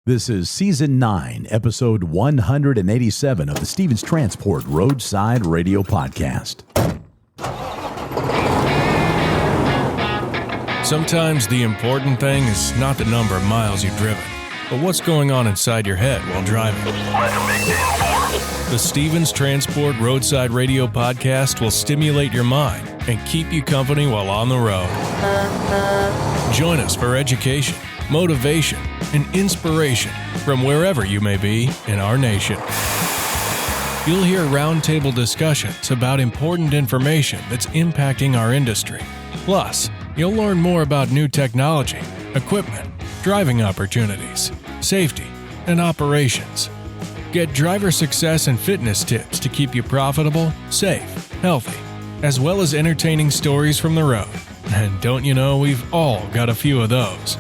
This is Season 9, Episode 187 of the Stevens Transport Roadside Radio Podcast. Sometimes the important thing is not the number of miles you've driven, but what's going on inside your head while driving. The Stevens Transport Roadside Radio Podcast will stimulate your mind and keep you company while on the road. Join us for education, motivation, and inspiration from wherever you may be in our nation. You'll hear roundtable discussions about important information that's impacting our industry. Plus, you'll learn more about new technology, equipment, driving opportunities, safety, and operations. Get driver success and fitness tips to keep you profitable, safe, healthy, as well as entertaining stories from the road. And don't you know, we've all got a few of those.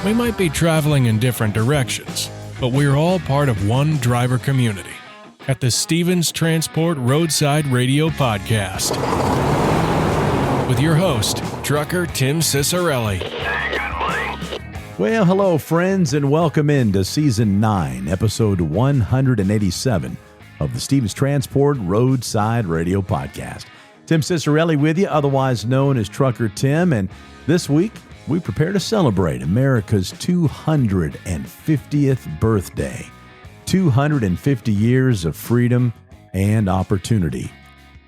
We might be traveling in different directions, but we're all part of one driver community at the Stevens Transport Roadside Radio Podcast. With your host, trucker Tim Cicerelli. Well, hello, friends, and welcome into Season 9, Episode 187 of the Stevens Transport Roadside Radio Podcast. Tim Cicerelli with you, otherwise known as Trucker Tim, and this week we prepare to celebrate America's 250th birthday. 250 years of freedom and opportunity.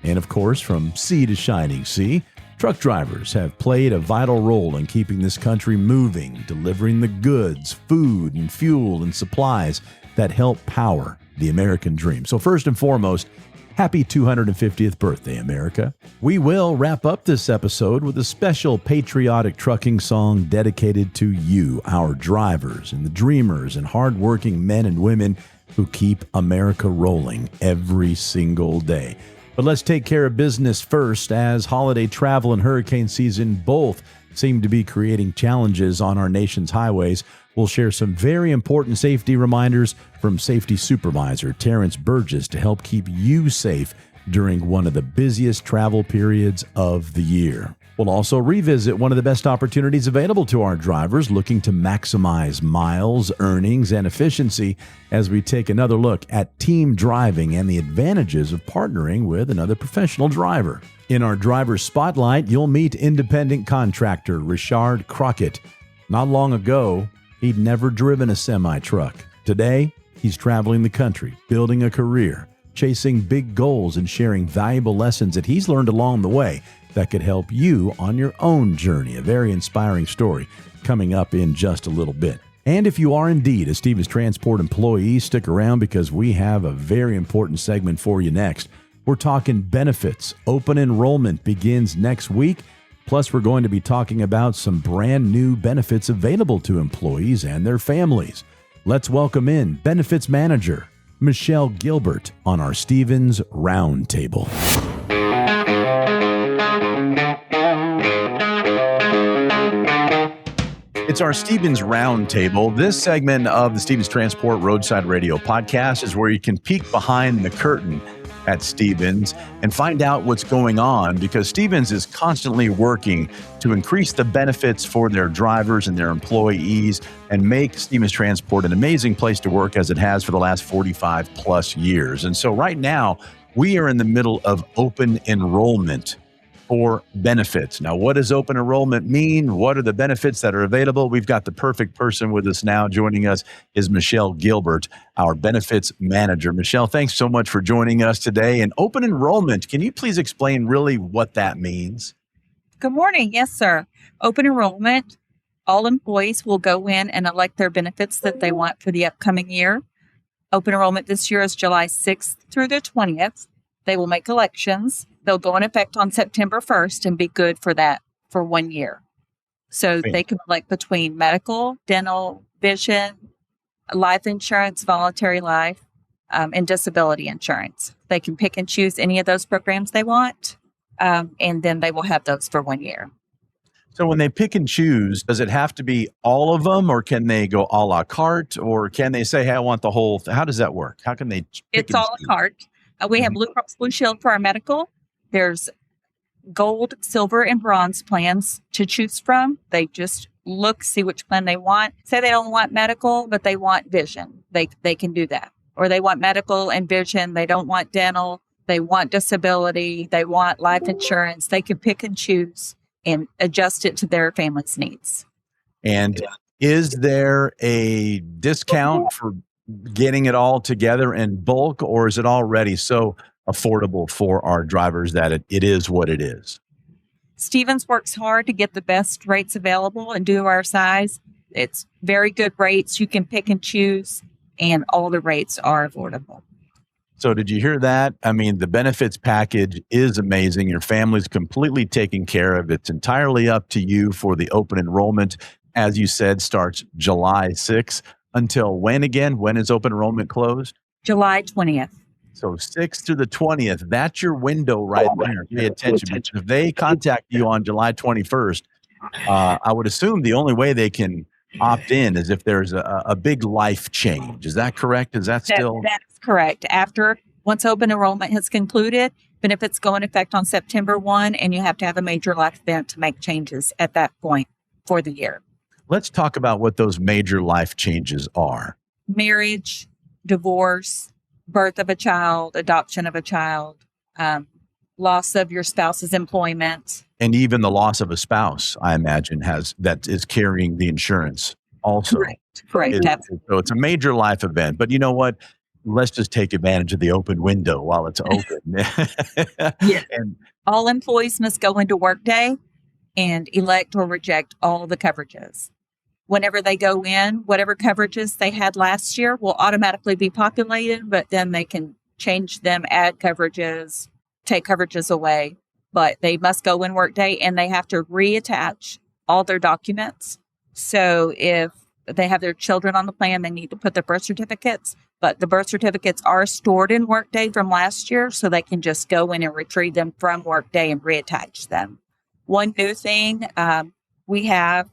And of course, from sea to shining sea, truck drivers have played a vital role in keeping this country moving, delivering the goods, food, and fuel and supplies that help power the American dream. So first and foremost, happy 250th birthday, America. We will wrap up this episode with a special patriotic trucking song dedicated to you, our drivers, and the dreamers and hardworking men and women who keep America rolling every single day. But let's take care of business first, as holiday travel and hurricane season both seem to be creating challenges on our nation's highways. We'll share some very important safety reminders from Safety Supervisor Terrence Burgess to help keep you safe during one of the busiest travel periods of the year. We'll also revisit one of the best opportunities available to our drivers looking to maximize miles, earnings, and efficiency as we take another look at team driving and the advantages of partnering with another professional driver. In our driver spotlight, you'll meet independent contractor Richard Crockett. Not long ago, he'd never driven a semi-truck. Today, he's traveling the country, building a career, chasing big goals, and sharing valuable lessons that he's learned along the way that could help you on your own journey. A very inspiring story coming up in just a little bit. And if you are indeed a Stevens Transport employee, stick around because we have a very important segment for you next. We're talking benefits. Open enrollment begins next week. Plus, we're going to be talking about some brand new benefits available to employees and their families. Let's welcome in Benefits Manager Michelle Gilbert on our Stevens Roundtable. It's our Stevens Roundtable. This segment of the Stevens Transport Roadside Radio Podcast is where you can peek behind the curtain at Stevens and find out what's going on, because Stevens is constantly working to increase the benefits for their drivers and their employees and make Stevens Transport an amazing place to work, as it has for the last 45 plus years. And so right now we are in the middle of open enrollment for benefits. Now, what does open enrollment mean? What are the benefits that are available? We've got the perfect person with us now. Joining us is Michelle Gilbert, our benefits manager. Michelle, thanks so much for joining us today. And open enrollment, can you please explain really what that means? Good morning. Yes, sir. Open enrollment, all employees will go in and elect their benefits that they want for the upcoming year. Open enrollment this year is July 6th through the 20th. They will make elections. They'll go in effect on September 1st and be good for that for 1 year. So they can elect between medical, dental, vision, life insurance, voluntary life, and disability insurance. They can pick and choose any of those programs they want, and then they will have those for 1 year. So when they pick and choose, does it have to be all of them, or can they go a la carte, or can they say, hey, I want the whole how does that work? How can they pick It's a la carte. We have Blue Cross Blue Shield for our medical. There's gold, silver, and bronze plans to choose from. They just look, see which plan they want. Say they don't want medical, but they want vision. They can do that. Or they want medical and vision. They don't want dental. They want disability. They want life insurance. They can pick and choose and adjust it to their family's needs. And is there a discount for getting it all together in bulk, or is it already so affordable for our drivers that it is what it is? Stevens works hard to get the best rates available and do our size. It's very good rates. You can pick and choose, and all the rates are affordable. So did you hear that? I mean, the benefits package is amazing. Your family's completely taken care of. It's entirely up to you for the open enrollment. As you said, starts July 6th. Until when again? When is open enrollment closed? July 20th. So 6th to the 20th, that's your window right there. Pay attention. Because if they contact you on July 21st, I would assume the only way they can opt in is if there's a big life change. Is that correct? Is that still? That's correct. Once open enrollment has concluded, benefits go in effect on September 1, and you have to have a major life event to make changes at that point for the year. Let's talk about what those major life changes are. Marriage, divorce, birth of a child, adoption of a child, loss of your spouse's employment. And even the loss of a spouse, I imagine, that is carrying the insurance also. Correct. So it's a major life event. But you know what? Let's just take advantage of the open window while it's open. Yeah. And all employees must go into Workday and elect or reject all the coverages. Whenever they go in, whatever coverages they had last year will automatically be populated, but then they can change them, add coverages, take coverages away. But they must go in Workday, and they have to reattach all their documents. So if they have their children on the plan, they need to put their birth certificates, but the birth certificates are stored in Workday from last year, so they can just go in and retrieve them from Workday and reattach them. One new thing, we have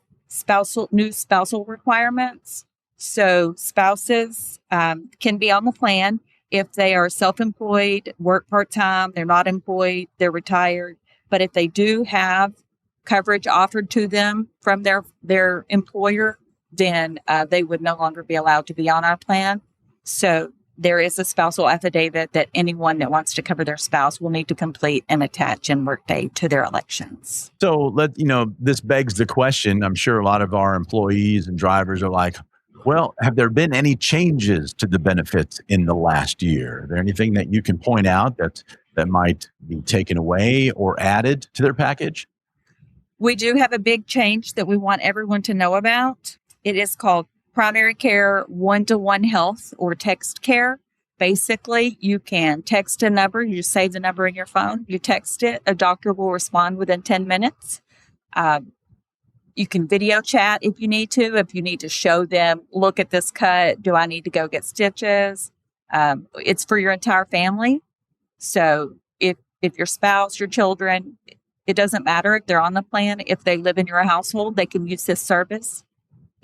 new spousal requirements. So spouses can be on the plan if they are self-employed, work part-time, they're not employed, they're retired. But if they do have coverage offered to them from their employer, then they would no longer be allowed to be on our plan. So there is a spousal affidavit that anyone that wants to cover their spouse will need to complete and attach in Workday to their elections. so this begs the question. I'm sure a lot of our employees and drivers are like, well, have there been any changes to the benefits in the last year? Is there anything that you can point out that might be taken away or added to their package? We do have a big change that we want everyone to know about. It is called Primary Care One-to-One Health, or text care. Basically, you can text a number. You just save the number in your phone. You text it. A doctor will respond within 10 minutes. You can video chat if you need to. If you need to show them, look at this cut. Do I need to go get stitches? It's for your entire family. So if your spouse, your children, it doesn't matter if they're on the plan. If they live in your household, they can use this service.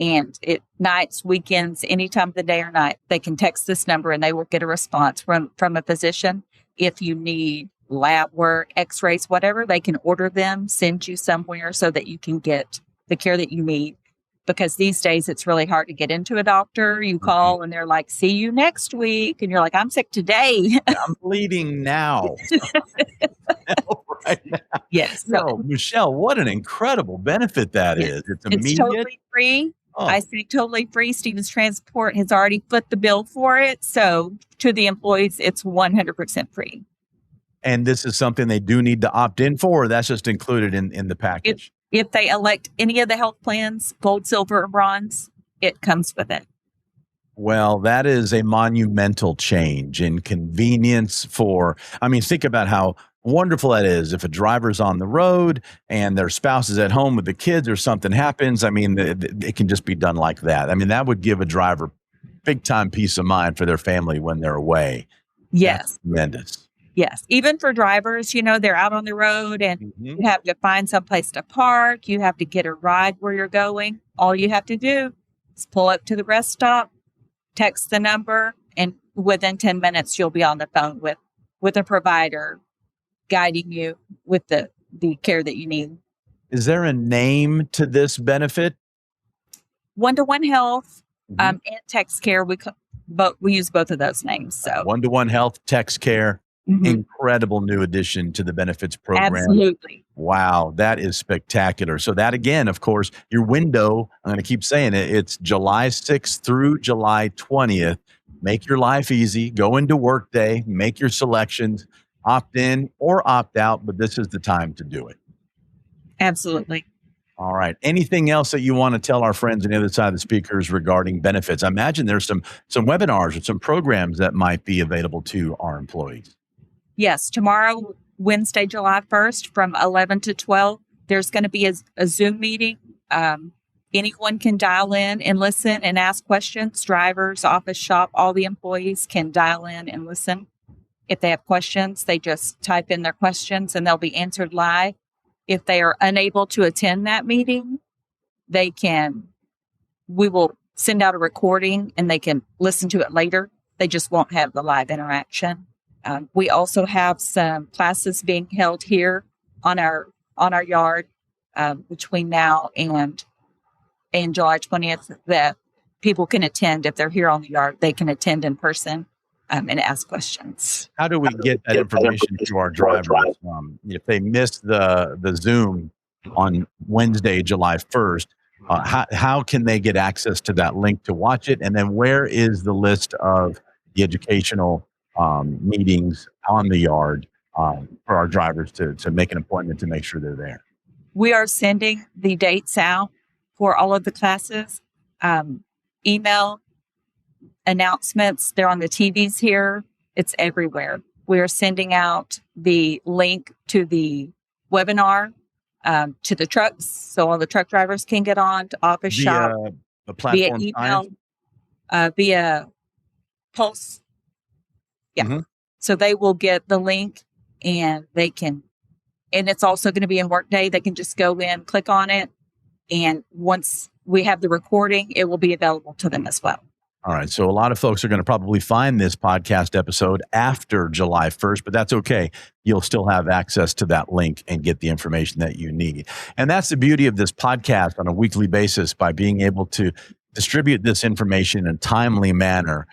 And nights, weekends, any time of the day or night, they can text this number and they will get a response from a physician. If you need lab work, x-rays, whatever, they can order them, send you somewhere so that you can get the care that you need. Because these days, it's really hard to get into a doctor. You call and they're like, see you next week. And you're like, I'm sick today. I'm bleeding now. Right now. Yes. So, Michelle, what an incredible benefit that is. It's immediate. It's totally free. Oh. I say totally free. Stevens Transport has already put the bill for it. So to the employees, it's 100% free. And this is something they do need to opt in for, or that's just included in the package? If they elect any of the health plans, gold, silver, or bronze, it comes with it. Well, that is a monumental change in convenience think about how wonderful that is. If a driver's on the road and their spouse is at home with the kids or something happens, it can just be done like that. That would give a driver big time peace of mind for their family when they're away. Yes. That's tremendous. Yes. Even for drivers, they're out on the road and you have to find some place to park. You have to get a ride where you're going. All you have to do is pull up to the rest stop, text the number, and within 10 minutes, you'll be on the phone with a provider guiding you with the care that you need. Is there a name to this benefit? One-to-One Health Mhm. and Text Care. We use both of those names. So One-to-One Health, Text Care, Mhm. incredible new addition to the benefits program. Absolutely. Wow, that is spectacular. So that, again, of course, your window, I'm going to keep saying it, it's July 6th through July 20th. Make your life easy. Go into Workday, make your selections, opt in or opt out, but this is the time to do it. Absolutely. All right. Anything else that you want to tell our friends on the other side of the speakers regarding benefits? I imagine there's some webinars or some programs that might be available to our employees. Yes, tomorrow, Wednesday, July 1st, from 11 to 12, there's going to be a Zoom meeting. Anyone can dial in and listen and ask questions. Drivers, office shop, all the employees can dial in and listen. If they have questions, they just type in their questions and they'll be answered live. If they are unable to attend that meeting, we will send out a recording and they can listen to it later. They just won't have the live interaction. We also have some classes being held here on our yard between now and July 20th that people can attend. If they're here on the yard, they can attend in person and ask questions. How do we get that information to our drivers? If they miss the Zoom on Wednesday, July 1st, how can they get access to that link to watch it? And then where is the list of the educational meetings on the yard for our drivers to make an appointment to make sure they're there? We are sending the dates out for all of the classes. Email announcements, they're on the TVs here. It's everywhere. We are sending out the link to the webinar to the trucks, so all the truck drivers can get on to office shop the platform, via email, via Pulse. Yeah. Mm-hmm. So they will get the link and it's also going to be in Workday. They can just go in, click on it. And once we have the recording, it will be available to them as well. All right. So a lot of folks are going to probably find this podcast episode after July 1st, but that's okay. You'll still have access to that link and get the information that you need. And that's the beauty of this podcast on a weekly basis, by being able to distribute this information in a timely manner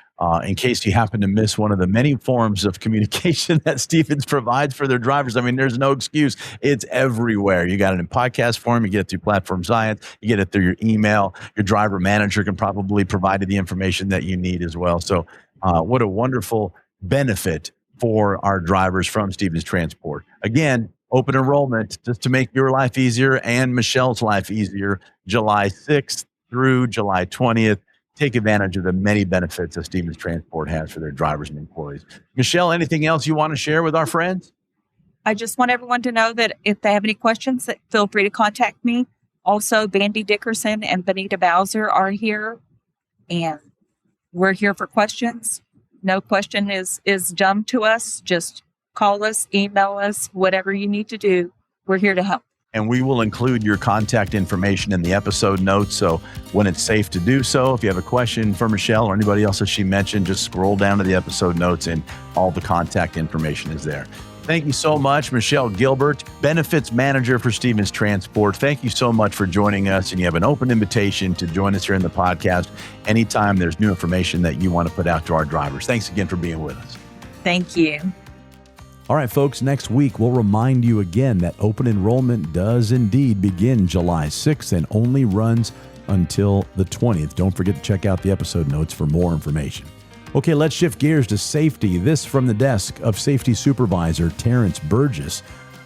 in case you happen to miss one of the many forms of communication that Stevens provides for their drivers. I mean, there's no excuse. It's everywhere. You got it in podcast form. You get it through Platform Science. You get it through your email. Your driver manager can probably provide you the information that you need as well. So what a wonderful benefit for our drivers from Stevens Transport. Again, open enrollment just to make your life easier and Michelle's life easier, July 6th through July 20th. Take advantage of the many benefits that Stevens Transport has for their drivers and employees. Michelle, anything else you want to share with our friends? I just want everyone to know that if they have any questions, that feel free to contact me. Also, Bandy Dickerson and Benita Bowser are here, and we're here for questions. No question is dumb to us. Just call us, email us, whatever you need to do. We're here to help. And we will include your contact information in the episode notes. So when it's safe to do so, if you have a question for Michelle or anybody else that she mentioned, just scroll down to the episode notes and all the contact information is there. Thank you so much, Michelle Gilbert, Benefits Manager for Stevens Transport. Thank you so much for joining us. And you have an open invitation to join us here in the podcast anytime there's new information that you want to put out to our drivers. Thanks again for being with us. Thank you. All right, folks, next week we'll remind you again that open enrollment does indeed begin July 6th and only runs until the 20th. Don't forget to check out the episode notes for more information. Okay, let's shift gears to safety. This from the desk of Safety Supervisor Terrence Burgess.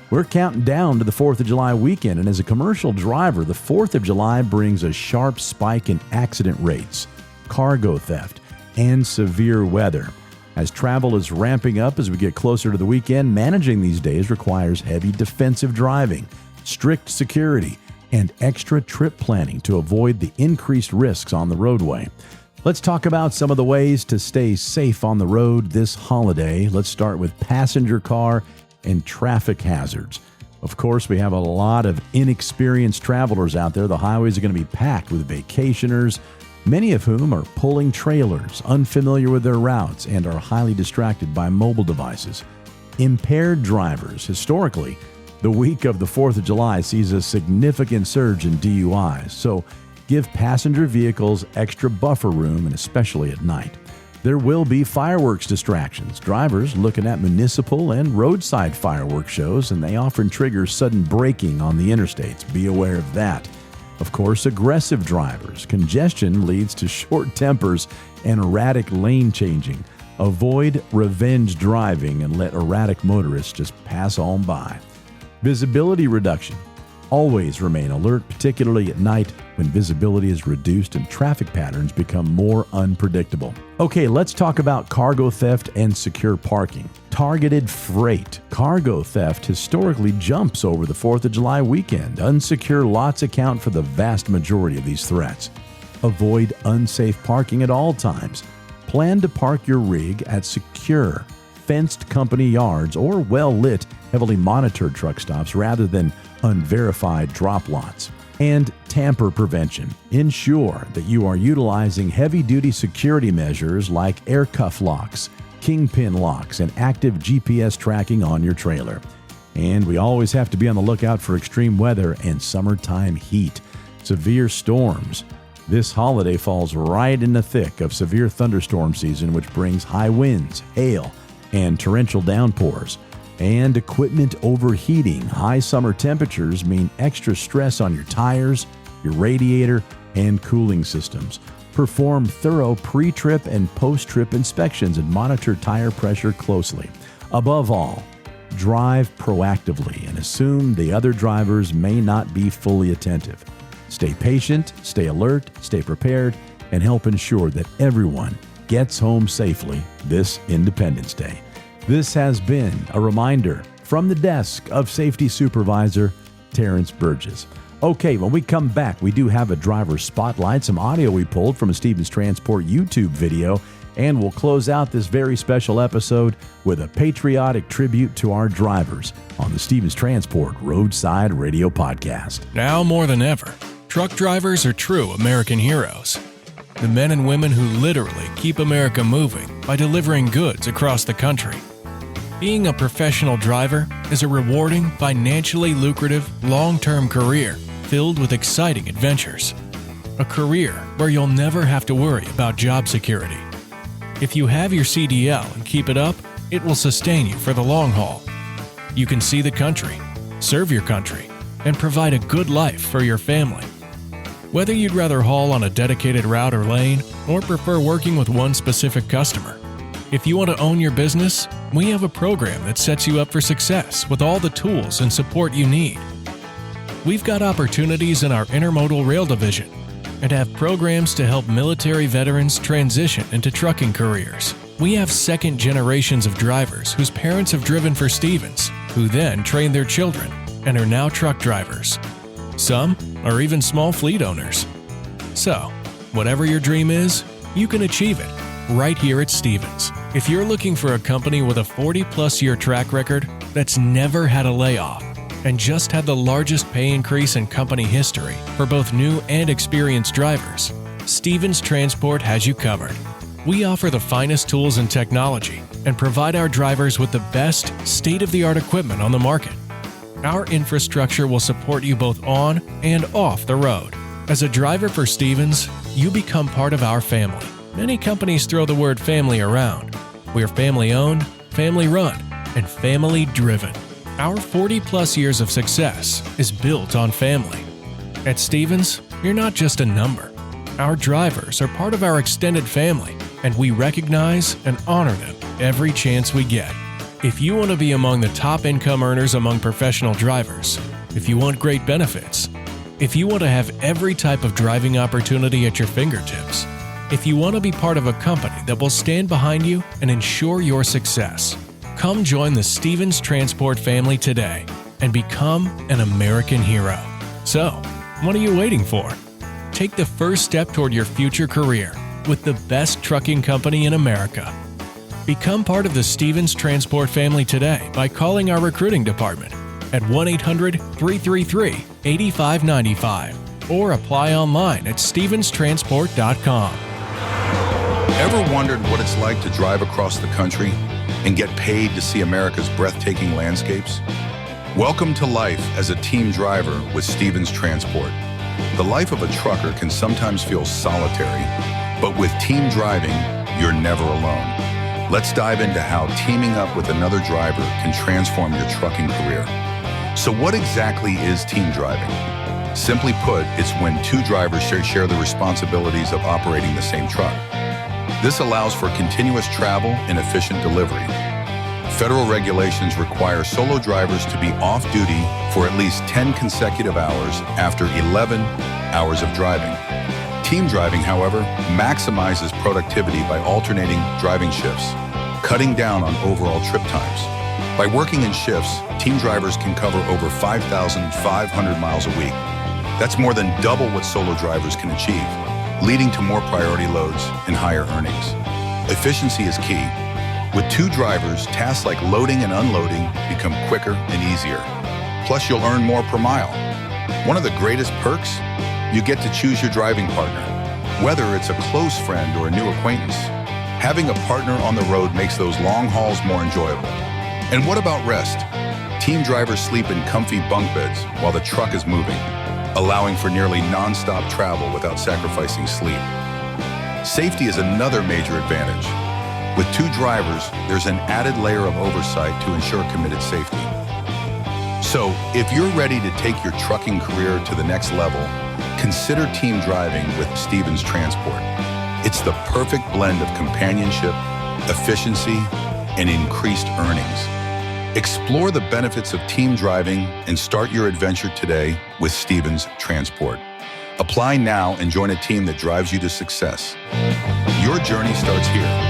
We're counting down to the 4th of July weekend, and as a commercial driver, the 4th of July brings a sharp spike in accident rates, cargo theft, and severe weather. As travel is ramping up as we get closer to the weekend, managing these days requires heavy defensive driving, strict security, and extra trip planning to avoid the increased risks on the roadway. Let's talk about some of the ways to stay safe on the road this holiday. Let's start with passenger car and traffic hazards. Of course, we have a lot of inexperienced travelers out there. The highways are going to be packed with vacationers, many of whom are pulling trailers, unfamiliar with their routes, and are highly distracted by mobile devices. Impaired drivers. Historically, the week of the 4th of July sees a significant surge in DUIs. So give passenger vehicles extra buffer room, and especially at night. There will be fireworks distractions. Drivers looking at municipal and roadside fireworks shows, and they often trigger sudden braking on the interstates. Be aware of that. Of course, aggressive drivers. Congestion leads to short tempers and erratic lane changing. Avoid revenge driving and let erratic motorists just pass on by. Visibility reduction. Always remain alert, particularly at night when visibility is reduced and traffic patterns become more unpredictable. Okay, let's talk about cargo theft and secure parking. Targeted freight. Cargo theft historically jumps over the 4th of July weekend. Unsecure lots account for the vast majority of these threats. Avoid unsafe parking at all times. Plan to park your rig at secure, fenced company yards or well-lit, heavily monitored truck stops rather than unverified drop lots. And tamper prevention. Ensure that you are utilizing heavy-duty security measures like air cuff locks, kingpin locks, and active GPS tracking on your trailer. And we always have to be on the lookout for extreme weather and summertime heat. Severe storms. This holiday falls right in the thick of severe thunderstorm season, which brings high winds, hail, and torrential downpours. And equipment overheating. High summer temperatures mean extra stress on your tires, your radiator, and cooling systems. Perform thorough pre-trip and post-trip inspections and monitor tire pressure closely. Above all, drive proactively and assume the other drivers may not be fully attentive. Stay patient, stay alert, stay prepared, and help ensure that everyone gets home safely this Independence Day. This has been a reminder from the desk of Safety Supervisor Terrence Burgess. Okay, when we come back, we do have a driver spotlight, some audio we pulled from a Stevens Transport YouTube video, and we'll close out this very special episode with a patriotic tribute to our drivers on the Stevens Transport Roadside Radio Podcast. Now more than ever, truck drivers are true American heroes. The men and women who literally keep America moving by delivering goods across the country. Being a professional driver is a rewarding, financially lucrative, long-term career filled with exciting adventures. A career where you'll never have to worry about job security. If you have your CDL and keep it up, it will sustain you for the long haul. You can see the country, serve your country, and provide a good life for your family. Whether you'd rather haul on a dedicated route or lane, or prefer working with one specific customer, if you want to own your business, we have a program that sets you up for success with all the tools and support you need. We've got opportunities in our intermodal rail division and have programs to help military veterans transition into trucking careers. We have second generations of drivers whose parents have driven for Stevens, who then trained their children and are now truck drivers. Some are even small fleet owners. So, whatever your dream is, you can achieve it right here at Stevens. If you're looking for a company with a 40-plus year track record that's never had a layoff and just had the largest pay increase in company history for both new and experienced drivers, Stevens Transport has you covered. We offer the finest tools and technology and provide our drivers with the best state-of-the-art equipment on the market. Our infrastructure will support you both on and off the road. As a driver for Stevens, you become part of our family. Many companies throw the word family around. We're family-owned, family-run, and family-driven. Our 40-plus years of success is built on family. At Stevens, you're not just a number. Our drivers are part of our extended family, and we recognize and honor them every chance we get. If you want to be among the top income earners among professional drivers, if you want great benefits, if you want to have every type of driving opportunity at your fingertips, if you want to be part of a company that will stand behind you and ensure your success, come join the Stevens Transport family today and become an American hero. So, what are you waiting for? Take the first step toward your future career with the best trucking company in America. Become part of the Stevens Transport family today by calling our recruiting department at 1-800-333-8595 or apply online at stevenstransport.com. Ever wondered what it's like to drive across the country and get paid to see America's breathtaking landscapes? Welcome to life as a team driver with Stevens Transport. The life of a trucker can sometimes feel solitary, but with team driving, you're never alone. Let's dive into how teaming up with another driver can transform your trucking career. So what exactly is team driving? Simply put, it's when two drivers share the responsibilities of operating the same truck. This allows for continuous travel and efficient delivery. Federal regulations require solo drivers to be off-duty for at least 10 consecutive hours after 11 hours of driving. Team driving, however, maximizes productivity by alternating driving shifts, cutting down on overall trip times. By working in shifts, team drivers can cover over 5,500 miles a week. That's more than double what solo drivers can achieve, leading to more priority loads and higher earnings. Efficiency is key. With two drivers, tasks like loading and unloading become quicker and easier. Plus, you'll earn more per mile. One of the greatest perks? You get to choose your driving partner, whether it's a close friend or a new acquaintance. Having a partner on the road makes those long hauls more enjoyable. And what about rest? Team drivers sleep in comfy bunk beds while the truck is moving, allowing for nearly non-stop travel without sacrificing sleep. Safety is another major advantage. With two drivers, there's an added layer of oversight to ensure committed safety. So, if you're ready to take your trucking career to the next level, consider team driving with Stevens Transport. It's the perfect blend of companionship, efficiency, and increased earnings. Explore the benefits of team driving and start your adventure today with Stevens Transport. Apply now and join a team that drives you to success. Your journey starts here.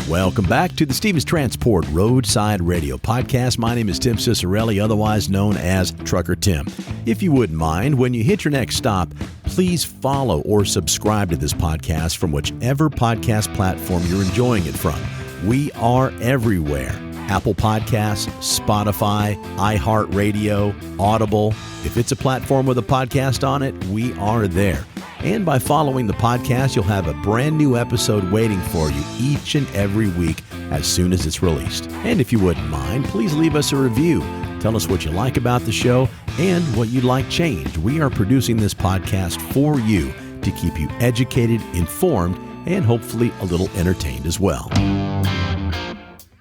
Welcome back to the Stevens Transport Roadside Radio Podcast. My name is Tim Cicerelli, otherwise known as Trucker Tim. If you wouldn't mind, when you hit your next stop, please follow or subscribe to this podcast from whichever podcast platform you're enjoying it from. We are everywhere. Apple Podcasts, Spotify, iHeartRadio, Audible. If it's a platform with a podcast on it, we are there. And by following the podcast, you'll have a brand new episode waiting for you each and every week as soon as it's released. And if you wouldn't mind, please leave us a review. Tell us what you like about the show and what you'd like changed. We are producing this podcast for you to keep you educated, informed, and hopefully a little entertained as well.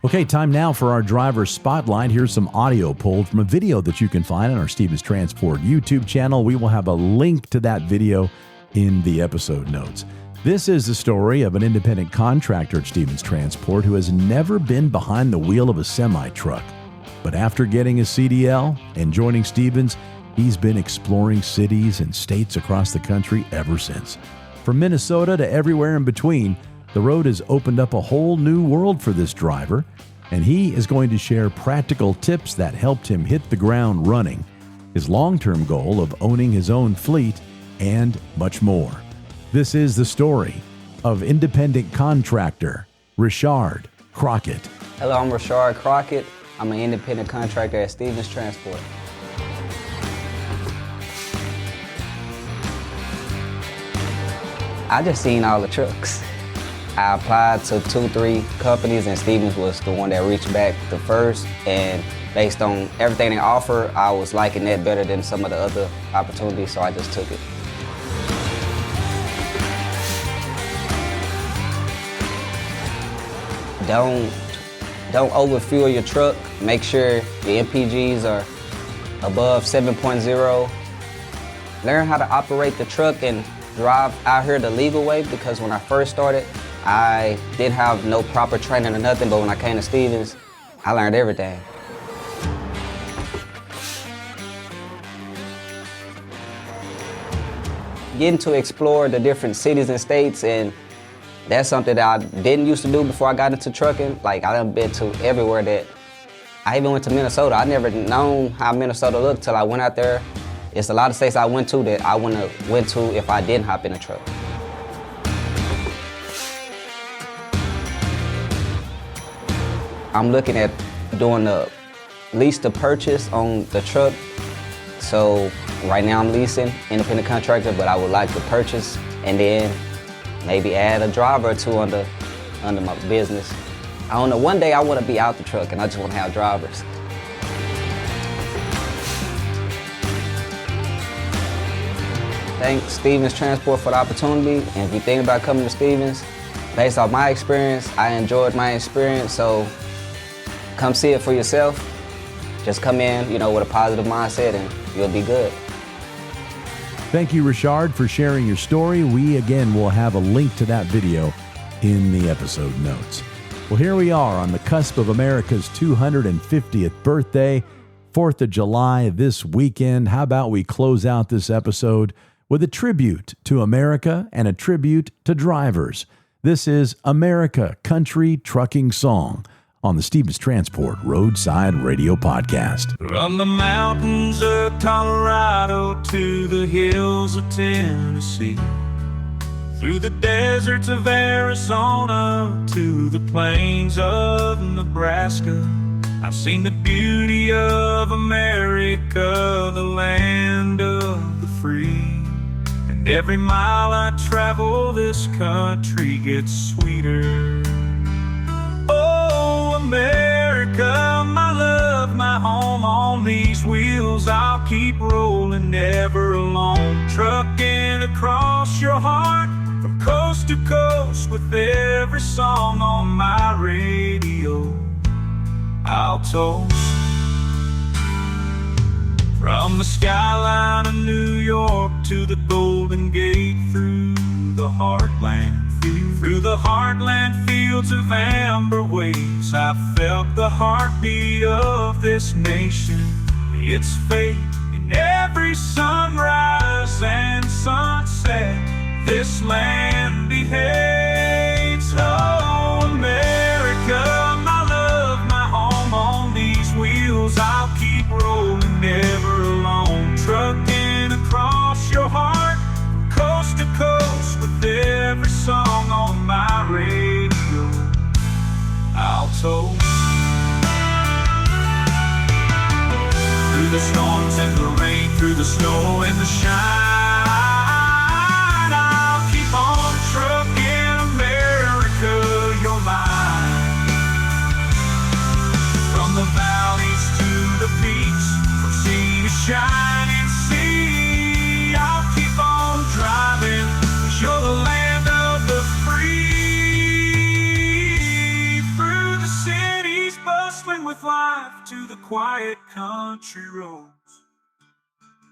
Okay, time now for our driver spotlight. Here's some audio pulled from a video that you can find on our Stevens Transport YouTube channel. We will have a link to that video in the episode notes. This is the story of an independent contractor at Stevens Transport who has never been behind the wheel of a semi-truck. But after getting his CDL and joining Stevens, he's been exploring cities and states across the country ever since. From Minnesota to everywhere in between, the road has opened up a whole new world for this driver, and he is going to share practical tips that helped him hit the ground running, his long-term goal of owning his own fleet, and much more. This is the story of independent contractor Richard Crockett. Hello, I'm Richard Crockett. I'm an independent contractor at Stevens Transport. I just seen all the trucks. I applied to 2-3 companies and Stevens was the one that reached back the first, and based on everything they offer, I was liking that better than some of the other opportunities, so I just took it. Don't overfuel your truck. Make sure your MPGs are above 7.0. Learn how to operate the truck and drive out here the legal way, because when I first started, I didn't have no proper training or nothing, but when I came to Stevens, I learned everything. Getting to explore the different cities and states, and that's something that I didn't used to do before I got into trucking. Like, I done been to everywhere that, I even went to Minnesota. I never known how Minnesota looked till I went out there. It's a lot of states I went to that I wouldn't have went to if I didn't hop in a truck. I'm looking at doing the lease to purchase on the truck. So right now I'm leasing, independent contractor, but I would like to purchase and then maybe add a driver or two under my business. I don't know, one day I want to be out the truck and I just want to have drivers. thank Stevens Transport for the opportunity. And if you think about coming to Stevens, based off my experience, I enjoyed my experience, so come see it for yourself. Just come in, with a positive mindset and you'll be good. Thank you, Richard, for sharing your story. We, again, will have a link to that video in the episode notes. Well, here we are on the cusp of America's 250th birthday, 4th of July this weekend. How about we close out this episode with a tribute to America and a tribute to drivers. This is America Country Trucking Song on the Stevens Transport Roadside Radio Podcast. From the mountains of Colorado to the hills of Tennessee, through the deserts of Arizona to the plains of Nebraska, I've seen the beauty of America, the land of the free. And every mile I travel, this country gets sweeter. Oh, America, my love, my home, on these wheels I'll keep rolling, never alone. Trucking across your heart, from coast to coast, with every song on my radio I'll toast. From the skyline of New York to the Golden Gate, through the heartland fields of amber waves, I felt the heartbeat of this nation, its fate in every sunrise and sunset this land behaves. Oh, America, my love, my home, on these wheels I'll keep rolling, never alone. Trucking across your heart, coast to coast, with every song on my radio I'll toast. Through the storms and the rain, through the snow and the shine, I'll keep on trucking, America, you're mine. From the valleys to the peaks, from sea to shining sea, I'll keep on driving, 'cause you're the land of the free. Through the cities bustling with life to the quiet country roads,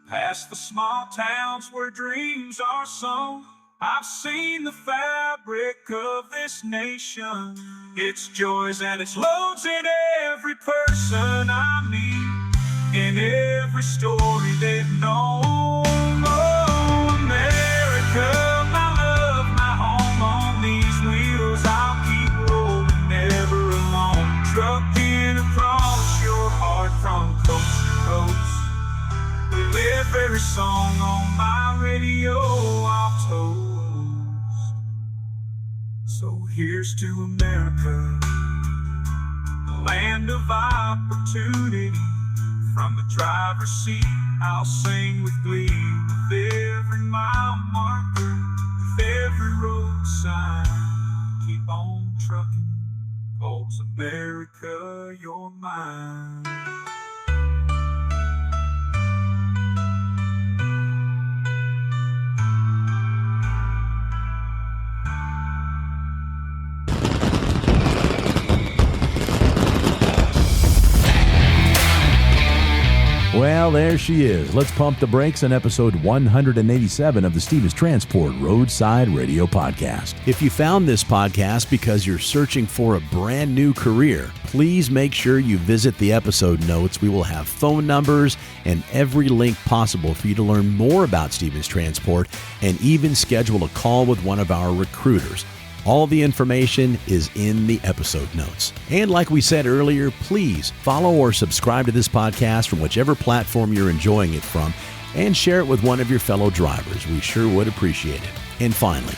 past the small towns where dreams are sown, I've seen the fabric of this nation, its joys and its loads in every person I meet, in every story they've known. Oh, America, my love, my home, on these wheels I'll keep rolling, never alone. Trucking across your heart from coast to coast, with every song on my radio I'll toast. So here's to America, the land of opportunity. From the driver's seat I'll sing with glee, with every mile marker, with every road sign. Keep on trucking, 'cause America, you're mine. Well, there she is. Let's pump the brakes on episode 187 of the Stevens Transport Roadside Radio Podcast. If you found this podcast because you're searching for a brand new career, please make sure you visit the episode notes. We will have phone numbers and every link possible for you to learn more about Stevens Transport and even schedule a call with one of our recruiters. All the information is in the episode notes. And like we said earlier, please follow or subscribe to this podcast from whichever platform you're enjoying it from, and share it with one of your fellow drivers. We sure would appreciate it. And finally,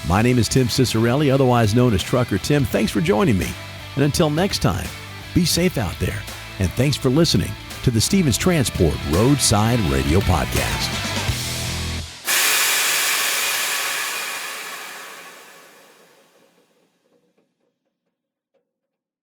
my name is Tim Cicerelli, otherwise known as Trucker Tim. Thanks for joining me. And until next time, be safe out there. And thanks for listening to the Stevens Transport Roadside Radio Podcast.